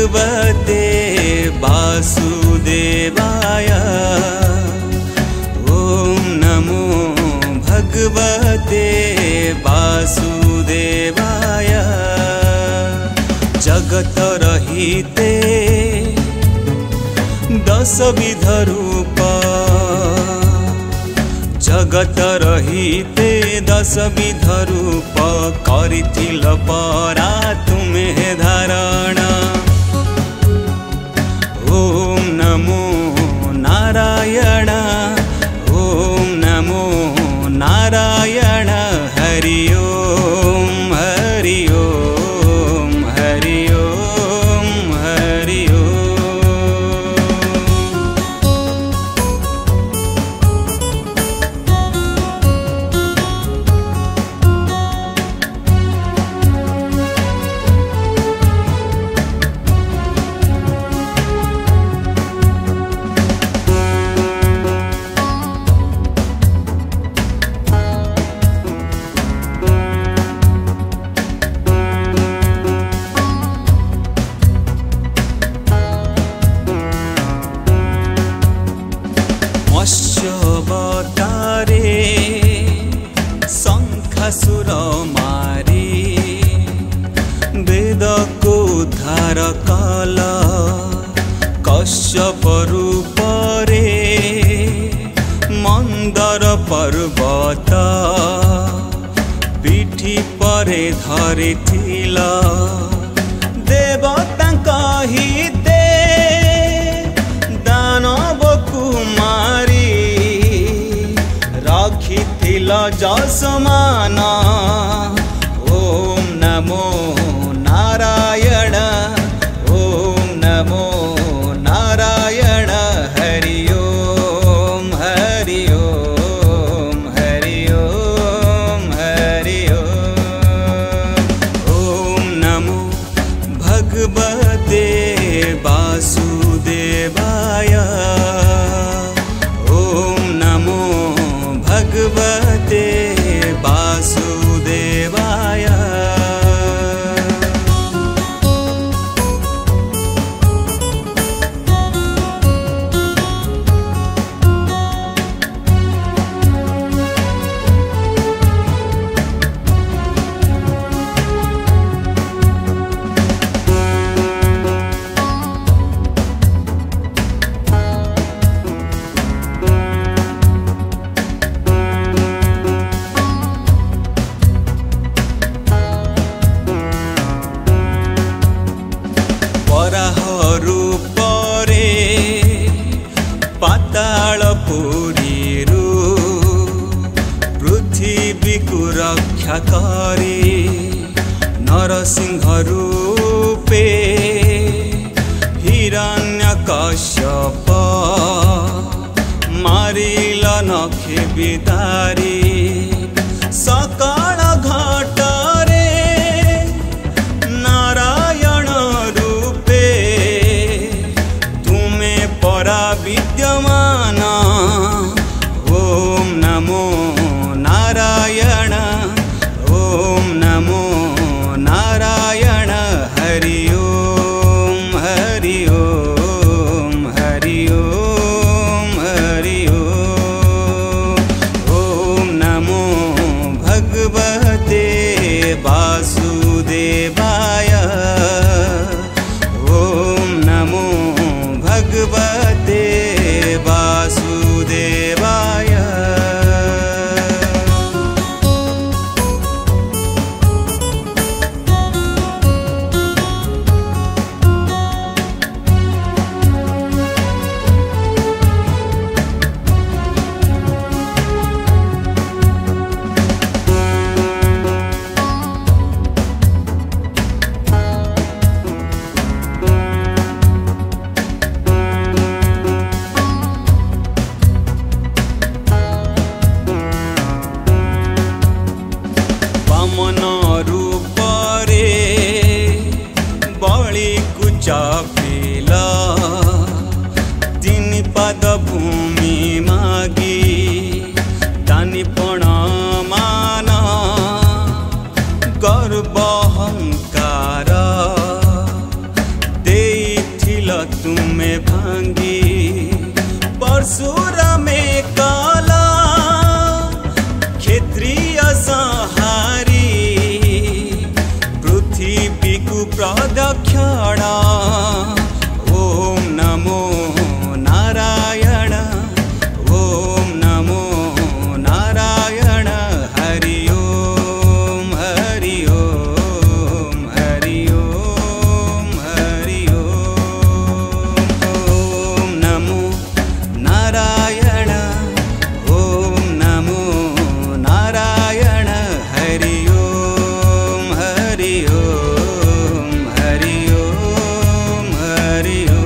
भगवते वासुदेवाय। ओम नमो भगवते वासुदेवाय। जगत रहिते दश विध रूप, जगत रहिते दश विध रूप, करिथिल परा तुमे धारण। ओम नमो नारायण, ओम नमो नारायण। हरि ओम हरि ओम हरि ओम हरि ओम। मत्स्यावतारे शंखासुर मारी, वेद को उद्धार कल कश्यप रूप रे। मंदर पर्वत पिठी परे धरिथिल, देवता कहिते दानव कुमारी। रखिथिल जसमान, ओम नमो नारायण, ओम नमो नारायण। हरि ओम हरि ओम हरि ओम हरि ओम। ओम नमो भगवते वासुदेवाय। ओम नमो भगवते वासुदेवाय। वराह रूप रे पाताल पुरीरु, पृथ्वी को रक्षा करी। नरसिंह रूपे हिरण्यकश्यप, मारिल नखे बिदारी। सकाळ घाटरे नारायण रूपे, तुमे परा विद्यमान। ओम नमो नारायण, ओम नमो नारायण। हरि ओम हरि ओम हरि ओम हरि ओम। ओम नमो भगवते प्रदक्षिणा ओम नमो नारायण ओम नमो नारायण हरि ओम हरि ओम हरि ओम हरि ओम नमो नारायण ओम नमो नारायण हरि ओम हरि ओम हरि ओम हरि ओम।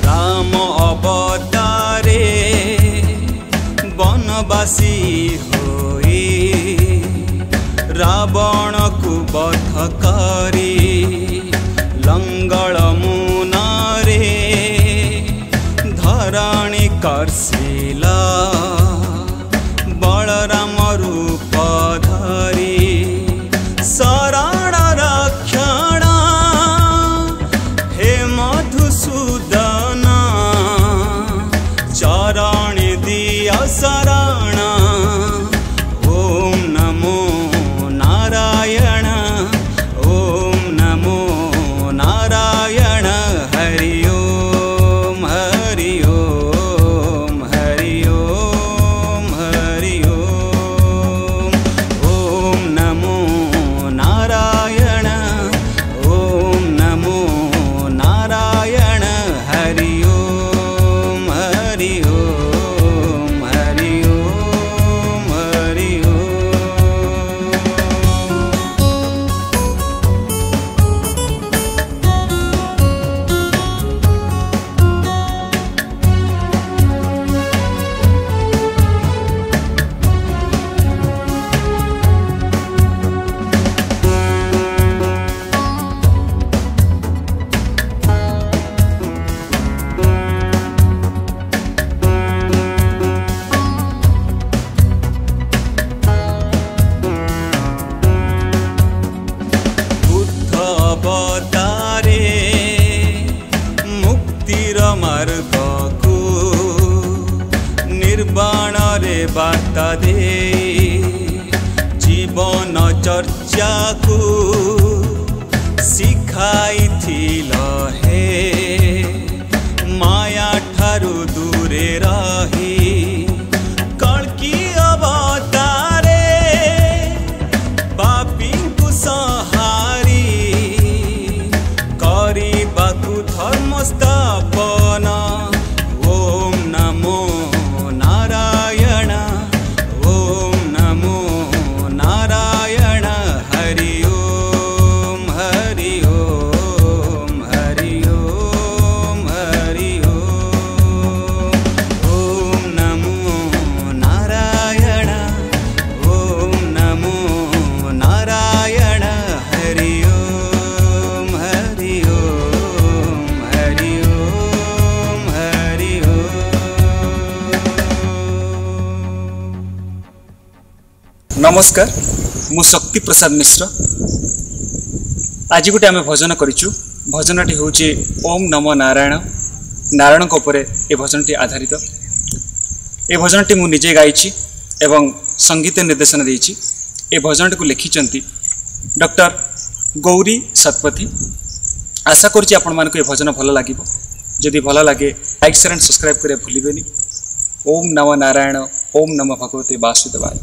राम अवतारे बनवासी होई रावण को वध करी लंगल मुनारे धरणी कर्षिला बलराम रूप धरी शरण रक्षण हे मधुसूदन चरण दिया शरण ओम नमो नारायण ओम नमो नारायण हरि ओम हरि ओम हरि ओम हरि ओम ओम नमो नारायण ओम नमो नारायण हरि ओम हरि ओम हरि ओम हरि ओम। बुद्ध अवतारे मुक्तिर मार्ग को निर्वाण रे बार्ता दे जीवन चर्चा को शिखाई हे माया ठारू दूरे रही कल्कि अवतारे पापी को संहारी करिबाकु धर्म स्थापन ओम नमो नारायण ओम नमो नारायण हरि ओम हरि ओम हरि ओम हरि ओम ओम नमो नारायण ओम नमो नारायण हरि ओम हरि ओम हरि ओम हरि ओम। नमस्कार मु शक्ति प्रसाद मिश्र आज गोटे आम भजन करिचु भजनटी होची ओम नमो नारायण नारायण उपरे ए भजनटी आधारित ए भजनटी मु निजे गाइछि एवं संगीत निर्देशन देइछि ए भजनटी को लिखिचंती डॉक्टर गौरी सतपथी आशा करुच्ची आपण मानक ए भजन भल लागिबो जदि भल लागे लाइक शेयर एंड सब्सक्राइब करे भूलिबेनी ओम नमो नारायण ओम नमो भगवते वासुदेवाय।